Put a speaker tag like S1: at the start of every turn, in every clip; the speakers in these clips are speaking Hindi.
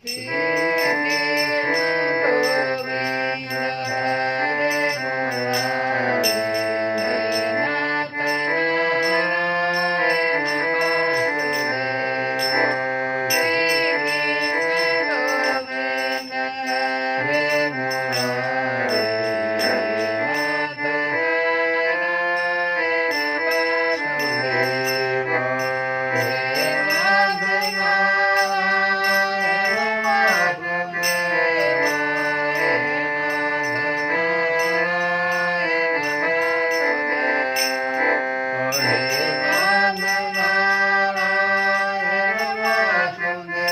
S1: श्री कृष्ण गोविंद हरे मुरारी, नाथ नारायण वासुदेव। श्री कृष्ण गोविंद हरे मुरारी, नाथ नारायण वासुदेव।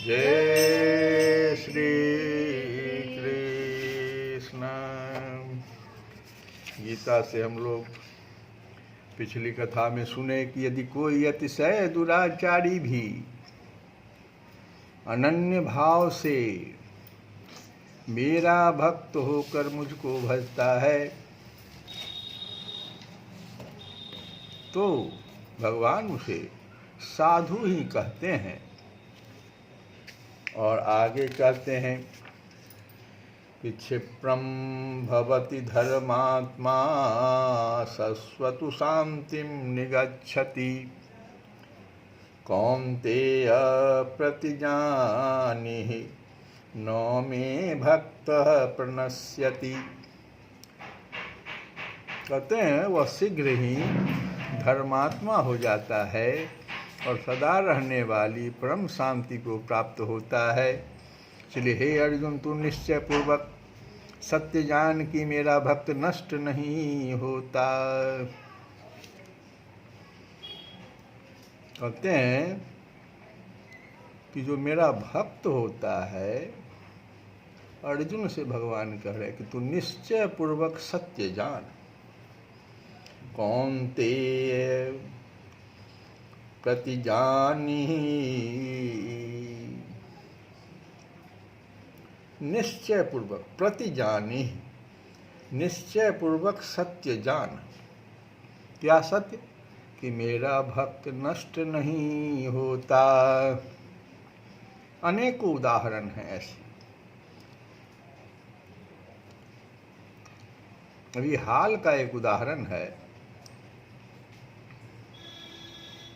S1: जय श्री कृष्ण। गीता से हम लोग पिछली कथा में सुने कि यदि कोई अतिशय दुराचारी भी अनन्य भाव से मेरा भक्त होकर मुझको भजता है तो भगवान उसे साधु ही कहते हैं। और आगे कहते हैं कि क्षिप्रम भवति धर्मात्मा सस्वतु शांतिं निगच्छति कौन्तेय प्रतिजानीहि नो मे भक्तः प्रणश्यति। कहते हैं वह शीघ्र ही धर्मात्मा हो जाता है और सदा रहने वाली परम शांति को प्राप्त होता है। इसलिए हे अर्जुन, तू निश्चय पूर्वक सत्य जान कि मेरा भक्त नष्ट नहीं होता। कहते हैं कि जो मेरा भक्त होता है, अर्जुन से भगवान कह रहे कि तू निश्चय पूर्वक सत्य जान। कौन्तेय प्रतिजानी निश्चय पूर्वक, प्रतिजानी निश्चय पूर्वक सत्य जान। क्या सत्य? कि मेरा भक्त नष्ट नहीं होता। अनेकों उदाहरण हैं ऐसे। अभी हाल का एक उदाहरण है,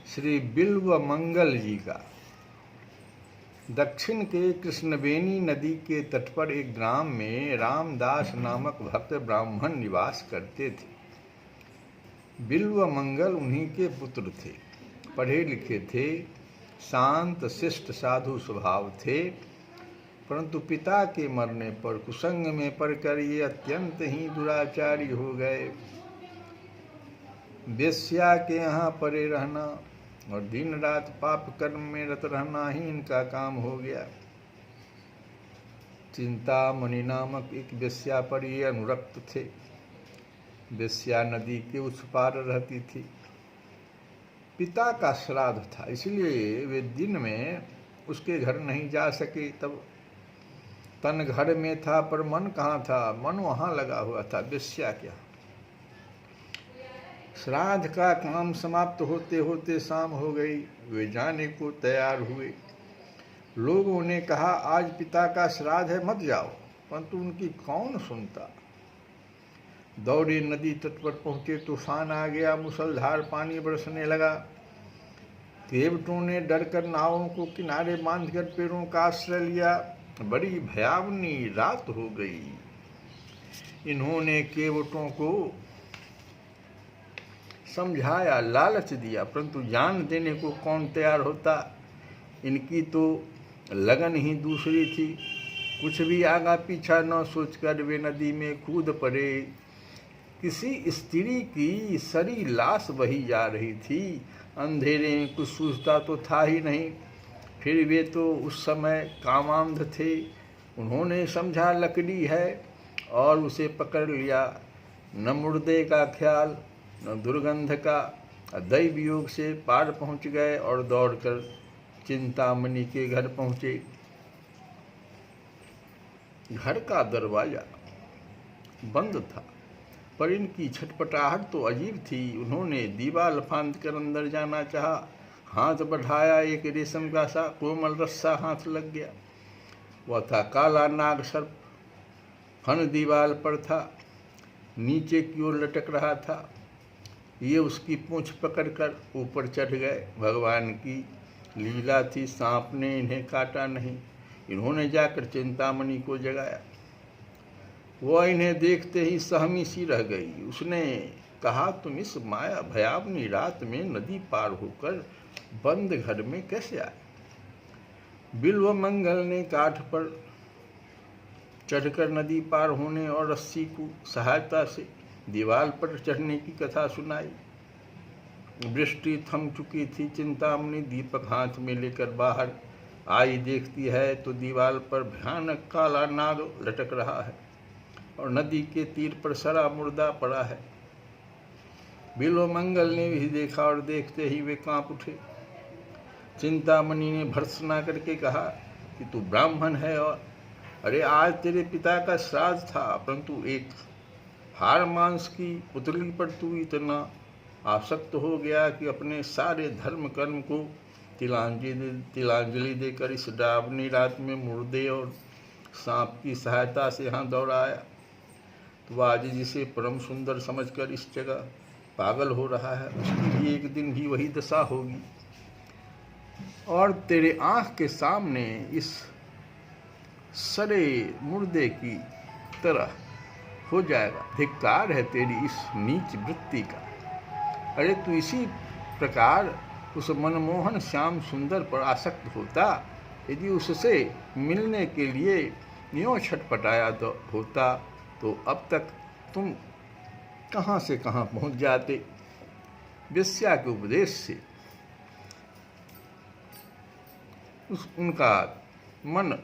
S1: श्री बिल्व मंगल जी का। दक्षिण के कृष्णवेणी नदी के तट पर एक ग्राम में रामदास नामक भक्त ब्राह्मण निवास करते थे। बिल्व मंगल उन्हीं के पुत्र थे। पढ़े लिखे थे, शांत शिष्ट साधु स्वभाव थे, परंतु पिता के मरने पर कुसंग में पड़कर ये अत्यंत ही दुराचारी हो गए। वेश्या के यहाँ पड़े रहना और दिन रात पाप कर्म में रत रहना ही इनका काम हो गया। चिंतामणि नामक एक वेश्या पर ये अनुरक्त थे। वेश्या नदी के उस पार रहती थी। पिता का श्राद्ध था, इसलिए वे दिन में उसके घर नहीं जा सके। तब तन घर में था पर मन कहाँ था? मन वहाँ लगा हुआ था वेश्या क्या। श्राद्ध का काम समाप्त होते होते शाम हो गई। वे जाने को तैयार हुए। लोगों ने कहा आज पिता का श्राद्ध है, मत जाओ, परंतु उनकी कौन सुनता। दौड़े नदी तट पर पहुंचे, तूफान आ गया, मूसलधार पानी बरसने लगा। केवटों ने डरकर नावों को किनारे बांधकर पेड़ों का आश्रय लिया। बड़ी भयावनी रात हो गई। इन्होंने केवटों को समझाया, लालच दिया, परंतु जान देने को कौन तैयार होता। इनकी तो लगन ही दूसरी थी। कुछ भी आगा पीछा न सोचकर वे नदी में कूद पड़े। किसी स्त्री की सरी लाश बही जा रही थी। अंधेरे में कुछ सूझता तो था ही नहीं। फिर वे तो उस समय कामांध थे। उन्होंने समझा लकड़ी है और उसे पकड़ लिया। न मुर्दे का ख्याल न दुर्गंध का। दैव योग से पार पहुंच गए और दौड़कर चिंतामणि के घर पहुंचे। घर का दरवाजा बंद था, पर इनकी छटपटाहट तो अजीब थी। उन्होंने दीवार फांद कर अंदर जाना चाहा। हाथ बढ़ाया, एक रेशम का सा कोमल रस्सा हाथ लग गया। वह था काला नाग सर्प। फन दीवार पर था, नीचे की ओर लटक रहा था। ये उसकी पूंछ पकड़कर ऊपर चढ़ गए। भगवान की लीला थी, सांप ने इन्हें काटा नहीं। इन्होंने जाकर चिंतामणि को जगाया। वह इन्हें देखते ही सहमी सी रह गई। उसने कहा, तुम इस माया भयावनी रात में नदी पार होकर बंद घर में कैसे आए? बिल्व मंगल ने काठ पर चढ़कर नदी पार होने और रस्सी को सहायता से दीवार पर चढ़ने की कथा सुनाई। वृष्टि थम चुकी थी। चिंतामणि दीपक हाथ में लेकर बाहर आई। देखती है तो दीवार पर भयानक काला नाग लटक रहा है और नदी के तीर पर सरा मुर्दा पड़ा है। बिल्व मंगल ने भी देखा और देखते ही वे कांप उठे। चिंतामणि ने भर्त्सना करके कहा कि तू ब्राह्मण है और अरे आज तेरे पिता का श्राद्ध था, परंतु एक हार मांस की पुतली पर तू इतना आसक्त हो गया कि अपने सारे धर्म कर्म को तिलांजलि देकर इस डरावनी रात में मुर्दे और सांप की सहायता से यहाँ दौड़ाया। तो आज जिसे परम सुंदर समझकर इस जगह पागल हो रहा है, उसकी भी एक दिन भी वही दशा होगी और तेरे आँख के सामने इस सरे मुर्दे की तरह हो जाएगा। धिक्कार है तेरी इस नीच वृत्ति का। अरे तू इसी प्रकार उस मनमोहन श्याम सुंदर पर आसक्त होता, यदि उससे मिलने के लिए यूँ छटपटाया तो होता तो अब तक तुम कहाँ से कहाँ पहुँच जाते। वेश्या के उपदेश से उनका मन,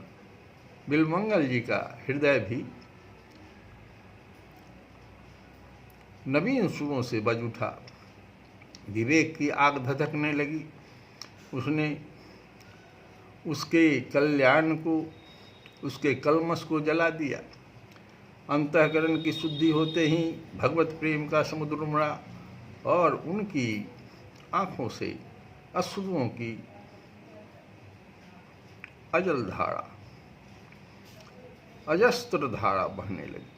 S1: बिल्वमंगल जी का हृदय भी नवीन सुरों से बज उठा। विवेक की आग धधकने लगी। उसने उसके कल्याण को, उसके कलमश को जला दिया। अंतःकरण की शुद्धि होते ही भगवत प्रेम का समुद्र उमड़ा और उनकी आँखों से अश्रुओं की अजल धारा, अजस्त्र धारा बहने लगी।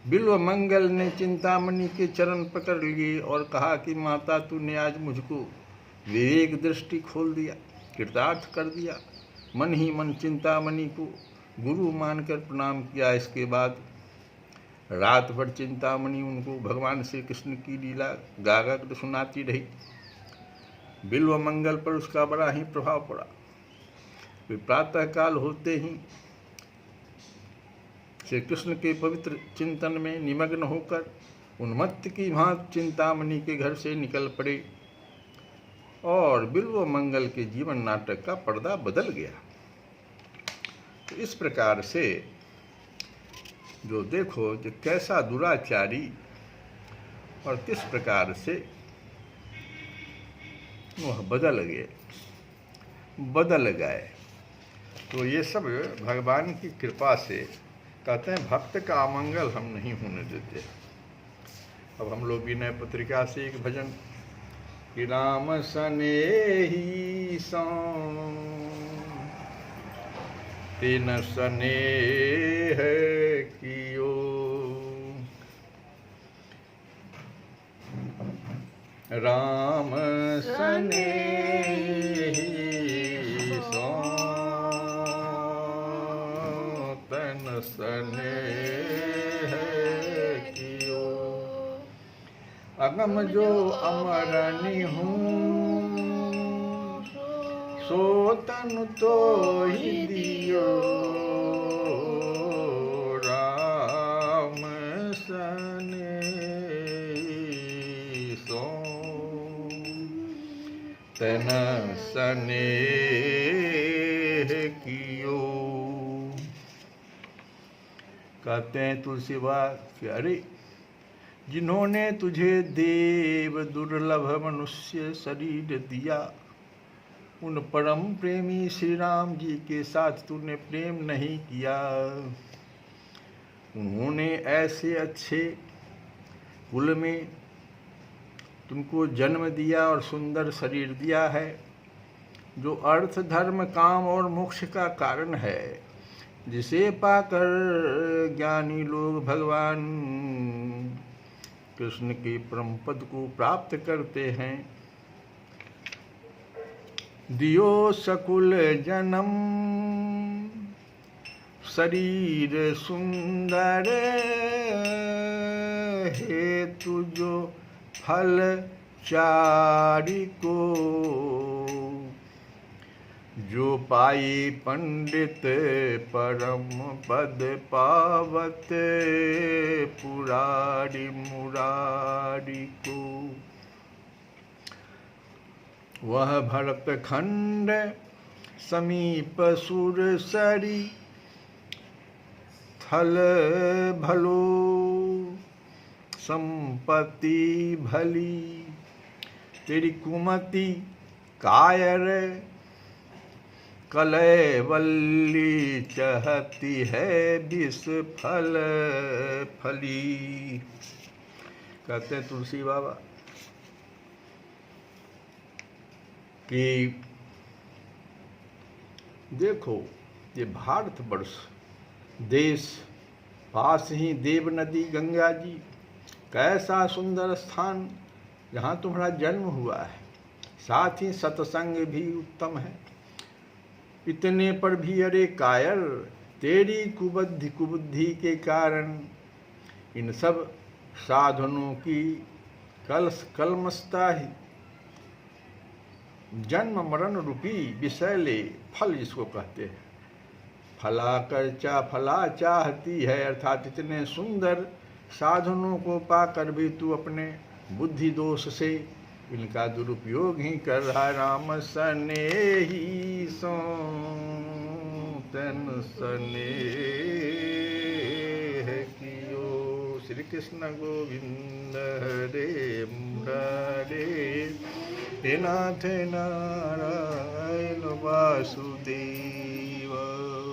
S1: बिल्वमंगल ने चिंतामणि के चरण पकड़ लिए और कहा कि माता, तूने आज मुझको विवेक दृष्टि खोल दिया, कृतार्थ कर दिया। मन ही मन चिंतामणि को गुरु मानकर प्रणाम किया। इसके बाद रात भर चिंतामणि उनको भगवान श्री कृष्ण की लीला गाकर सुनाती रही। बिल्वमंगल पर उसका बड़ा ही प्रभाव पड़ा। वे प्रातःकाल होते ही श्री कृष्ण के पवित्र चिंतन में निमग्न होकर उन्मत्त की भांति चिंतामणि के घर से निकल पड़े और बिल्वमंगल के जीवन नाटक का पर्दा बदल गया। तो इस प्रकार से जो देखो जो कैसा दुराचारी और किस प्रकार से वह बदल गए। तो ये सब भगवान की कृपा से, कहते हैं भक्त का अमंगल हम नहीं होने देते। अब हम लोग विनय पत्रिका से एक भजन कि राम सनेही सौ तीन स्नेह कियो, राम सनेही सौ तन स्नेह कियो, अगम जो अमरनि हूँ सो तन तो ही दियो, राम सनेही सो तन स्नेह कियो। कहते हैं तुलसीदास कि अरे जिन्होंने तुझे देव दुर्लभ मनुष्य शरीर दिया, उन परम प्रेमी श्री राम जी के साथ तूने प्रेम नहीं किया। उन्होंने ऐसे अच्छे कुल में तुमको जन्म दिया और सुंदर शरीर दिया है, जो अर्थ धर्म काम और मोक्ष का कारण है, जिसे पाकर ज्ञानी लोग भगवान कृष्ण के परम पद को प्राप्त करते हैं। दियो सकुल जन्म शरीर सुंदर, हेतु जो फल चारि को, जो पाई पंडित परम पद पावत, पुरारी मुरारी को। वह भरत खंड समीप सुरसरी, थल भलो संपत्ति भली, तेरी कुमति कायर कलय वल्ली, चाहती है विष फल फली। कहते हैं तुलसी बाबा कि देखो ये भारतवर्ष देश, पास ही देव नदी गंगा जी, कैसा सुंदर स्थान जहाँ तुम्हारा जन्म हुआ है, साथ ही सत्संग भी उत्तम है। इतने पर भी अरे कायर, तेरी कुबुद्धि के कारण इन सब साधनों की कलमस्ता ही जन्म मरण रूपी विषैले फल जिसको कहते हैं, फला फला चाहती है, अर्थात इतने सुंदर साधनों को पाकर भी तू अपने बुद्धि दोष से इनका दुरुपयोग ही कर रहा। राम सने ही सो तन सने कियो। श्री कृष्ण गोविंद हरे मुरारे, हे नाथ नारायण वासुदेव